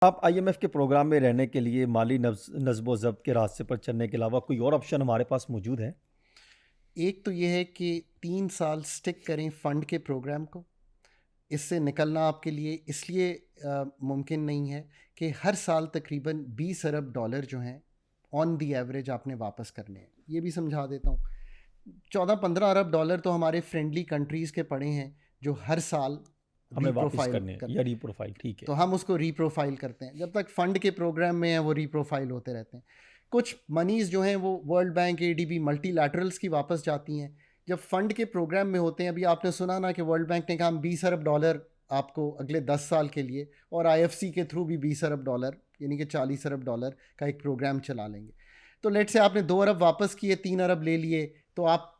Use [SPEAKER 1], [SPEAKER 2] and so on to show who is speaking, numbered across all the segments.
[SPEAKER 1] आप आईएमएफ के प्रोग्राम में रहने के लिए माली नज़्म-ओ-ज़ब्त के रास्ते पर चलने के अलावा कोई और ऑप्शन हमारे पास मौजूद है?
[SPEAKER 2] एक तो ये है कि 3 साल स्टिक करें फ़ंड के प्रोग्राम को। इससे निकलना आपके लिए इसलिए मुमकिन नहीं है कि हर साल तकरीबन 20 अरब डॉलर जो हैं, ऑन द एवरेज आपने वापस करने हैं। ये भी समझा देता हूँ। 14-15 अरब डॉलर तो हमारे फ्रेंडली कंट्रीज़ के पड़े हैं, जो हर साल
[SPEAKER 1] हमें वापस
[SPEAKER 2] रीप्रोफ़ाइल
[SPEAKER 1] करने हैं
[SPEAKER 2] करते
[SPEAKER 1] या
[SPEAKER 2] हैं।
[SPEAKER 1] रीप्रोफाइल ठीक है।
[SPEAKER 2] तो हम उसको रीप्रोफ़ाइल करते हैं। जब तक फ़ंड के प्रोग्राम में हैं, वो रीप्रोफ़ाइल होते रहते हैं। कुछ मनीज़ जो हैं, वो वर्ल्ड बैंक, एडीबी, मल्टीलैटरल्स की वापस जाती हैं। जब फ़ंड के प्रोग्राम में होते हैं, अभी आपने सुना ना कि वर्ल्ड बैंक ने कहा हम 20 अरब डॉलर आपको अगले 10 साल के लिए, और आईएफसी के थ्रू भी 20 अरब डॉलर यानी कि 40 अरब डॉलर का एक प्रोग्राम चला लेंगे। तो लेट्स से आपने 2 अरब वापस किए, 3 अरब ले लिए, तो आप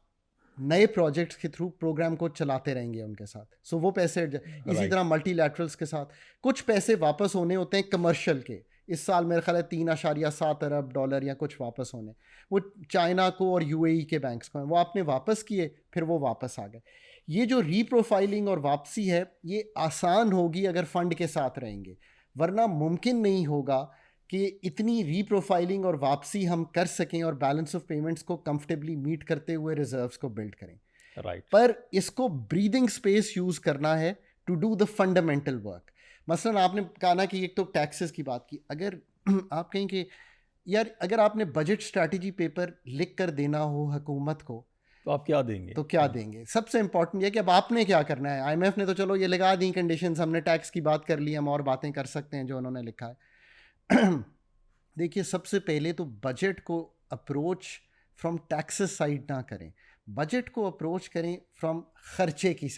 [SPEAKER 2] नए प्रोजेक्ट्स के थ्रू प्रोग्राम को चलाते रहेंगे उनके साथ। सो वो पैसे इसी
[SPEAKER 1] राइट।
[SPEAKER 2] तरह मल्टीलैटरल्स के साथ कुछ पैसे वापस होने होते हैं कमर्शियल के। इस साल मेरे ख्याल है 3.7 अरब डॉलर या कुछ वापस होने, वो चाइना को और यूएई के बैंक्स को हैं। वो आपने वापस किए, फिर वो वापस आ गए। ये जो रीप्रोफाइलिंग और वापसी है, ये आसान होगी अगर फंड के साथ रहेंगे, वरना मुमकिन नहीं होगा कि इतनी रीप्रोफाइलिंग और वापसी हम कर सकें और बैलेंस ऑफ पेमेंट्स को कंफर्टेबली मीट करते हुए रिजर्व्स को बिल्ड करें।
[SPEAKER 1] राइट।
[SPEAKER 2] पर इसको ब्रीदिंग स्पेस यूज करना है to do the fundamental work. मसलन आपने कहा ना कि एक तो टैक्सेस की बात की, अगर आप कहें कि यार अगर आपने बजट स्ट्रैटेजी पेपर लिख कर देना हो हुकूमत को,
[SPEAKER 1] तो आप क्या देंगे?
[SPEAKER 2] तो क्या
[SPEAKER 1] जी।
[SPEAKER 2] देंगे? सबसे इंपॉर्टेंट ये कि अब आपने क्या करना है। आईएमएफ ने तो चलो ये लगा दी कंडीशंस, हमने टैक्स की बात कर ली, हम और बातें कर सकते हैं जो उन्होंने लिखा है। देखिए, सबसे पहले तो बजट को अप्रोच फ्रॉम टैक्सेस साइड ना करें, बजट को अप्रोच करें फ्रॉम खर्चे की